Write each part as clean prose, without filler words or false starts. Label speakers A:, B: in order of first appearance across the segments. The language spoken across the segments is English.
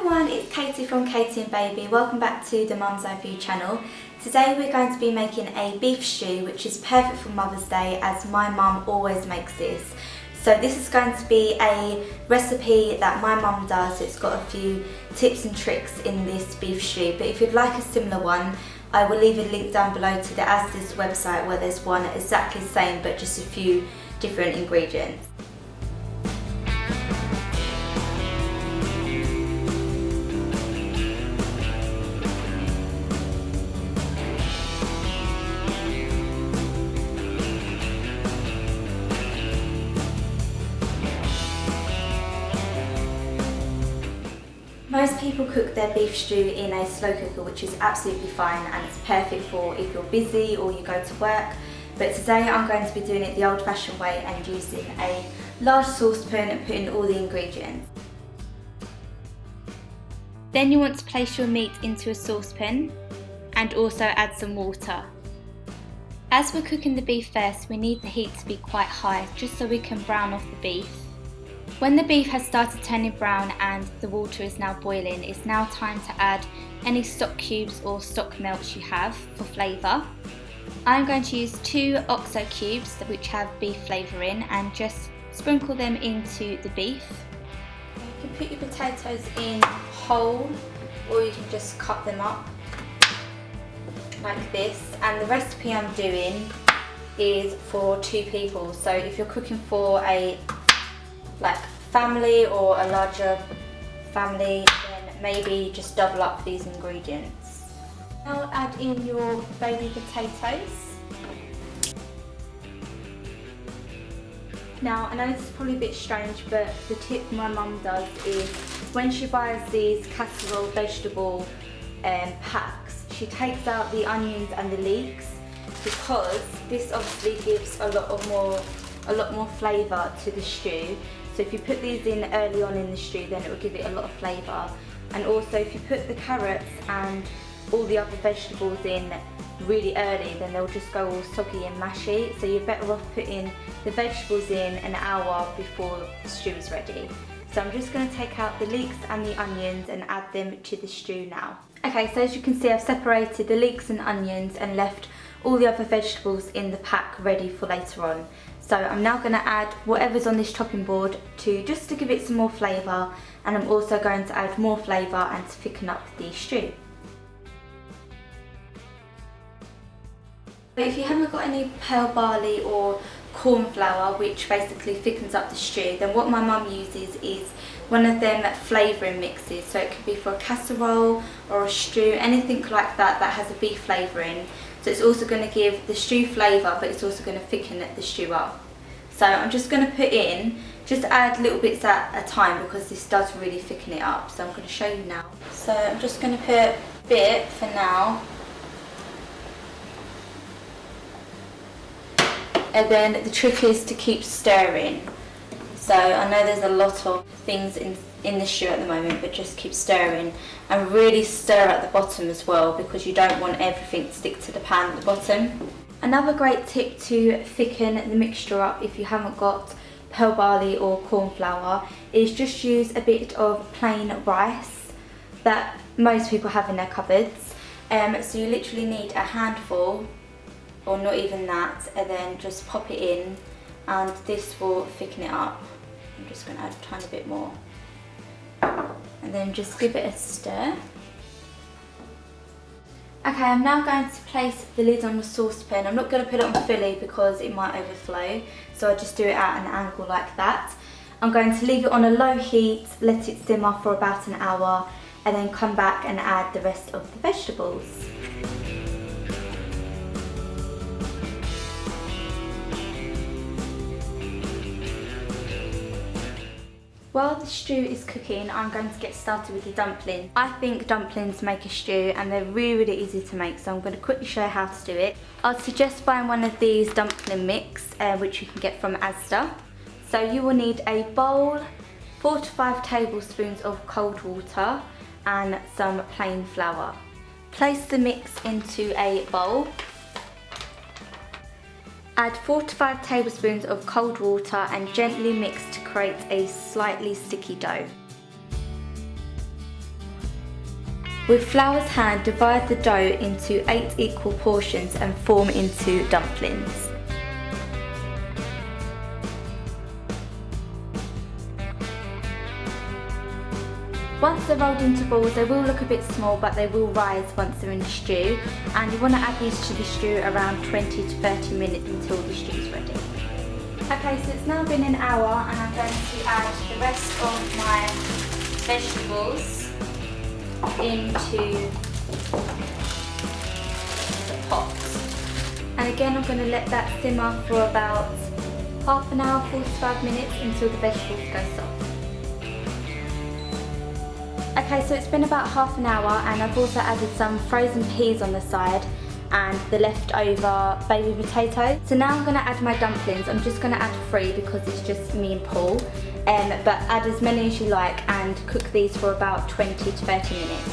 A: everyone, it's Katie from Katie and Baby. Welcome back to the Mum's Eye View channel. Today we're going to be making a beef stew, which is perfect for Mother's Day as my mum always makes this. So this is going to be a recipe that my mum does. It's got a few tips and tricks in this beef stew, but if you'd like a similar one, I will leave a link down below to the Asda's website where there's one exactly the same but just a few different ingredients. Most people cook their beef stew in a slow cooker, which is absolutely fine and it's perfect for if you're busy or you go to work. But today I'm going to be doing it the old-fashioned way and using a large saucepan and putting all the ingredients. Then you want to place your meat into a saucepan and also add some water. As we're cooking the beef first, we need the heat to be quite high just so we can brown off the beef. When the beef has started turning brown and the water is now boiling, it's now time to add any stock cubes or stock melts you have for flavour. I'm going to use 2 oxide cubes which have beef flavour in and just sprinkle them into the beef. You can put your potatoes in whole or you can just cut them up like this, and the recipe I'm doing is for 2 people, so if you're cooking for a family or a larger family, then maybe just double up these ingredients. Now add in your baby potatoes. Now I know this is probably a bit strange, but the tip my mum does is when she buys these casserole vegetable packs, she takes out the onions and the leeks because this obviously gives a lot more flavour to the stew. So if you put these in early on in the stew, then it will give it a lot of flavour. And also if you put the carrots and all the other vegetables in really early, then they'll just go all soggy and mashy. So you're better off putting the vegetables in an hour before the stew is ready. So I'm just going to take out the leeks and the onions and add them to the stew now. Okay, so as you can see, I've separated the leeks and onions and left all the other vegetables in the pack ready for later on. So I'm now going to add whatever's on this chopping board just to give it some more flavour, and I'm also going to add more flavour and to thicken up the stew. But if you haven't got any pearl barley or corn flour, which basically thickens up the stew, then what my mum uses is one of them flavouring mixes. So it could be for a casserole or a stew, anything like that that has a beef flavouring. So it's also going to give the stew flavour, but it's also going to thicken the stew up. So I'm just going to put in, just add little bits at a time because this does really thicken it up. So I'm going to show you now. So I'm just going to put a bit for now. And then the trick is to keep stirring. So I know there's a lot of things in the stew at the moment, but just keep stirring and really stir at the bottom as well because you don't want everything to stick to the pan at the bottom. Another great tip to thicken the mixture up if you haven't got pearl barley or corn flour is just use a bit of plain rice that most people have in their cupboards. So you literally need a handful or not even that, and then just pop it in and this will thicken it up. I'm just going to add a tiny bit more and then just give it a stir. Okay, I'm now going to place the lid on the saucepan. I'm not going to put it on fully because it might overflow, so I just do it at an angle like that. I'm going to leave it on a low heat, let it simmer for about an hour, and then come back and add the rest of the vegetables. While the stew is cooking, I'm going to get started with the dumplings. I think dumplings make a stew and they're really easy to make, so I'm going to quickly show you how to do it. I'd suggest buying one of these dumpling mix, which you can get from Asda. So you will need a bowl, 4 to 5 tablespoons of cold water and some plain flour. Place the mix into a bowl. Add 4 to 5 tablespoons of cold water and gently mix to create a slightly sticky dough. With flour's hand, divide the dough into 8 equal portions and form into dumplings. Once they're rolled into balls, they will look a bit small, but they will rise once they're in the stew. And you want to add these to the stew around 20 to 30 minutes until the stew is ready. Okay, so it's now been an hour and I'm going to add the rest of my vegetables into the pot. And again, I'm going to let that simmer for about half an hour, 45 minutes until the vegetables go soft. Okay, so it's been about half an hour and I've also added some frozen peas on the side and the leftover baby potato. So now I'm going to add my dumplings. I'm just going to add 3 because it's just me and Paul. But add as many as you like and cook these for about 20 to 30 minutes.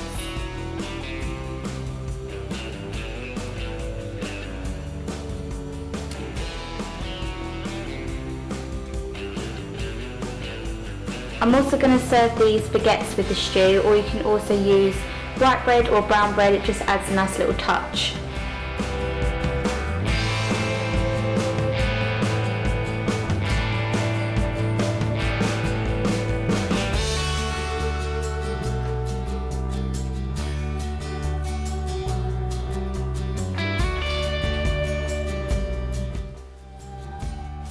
A: I'm also going to serve these baguettes with the stew, or you can also use white bread or brown bread. It just adds a nice little touch.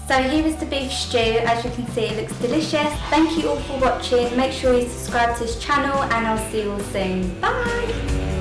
A: So here is the beef stew. As you can see, it looks delicious. Thank you all for watching. Make sure you subscribe to this channel and I'll see you all soon. Bye!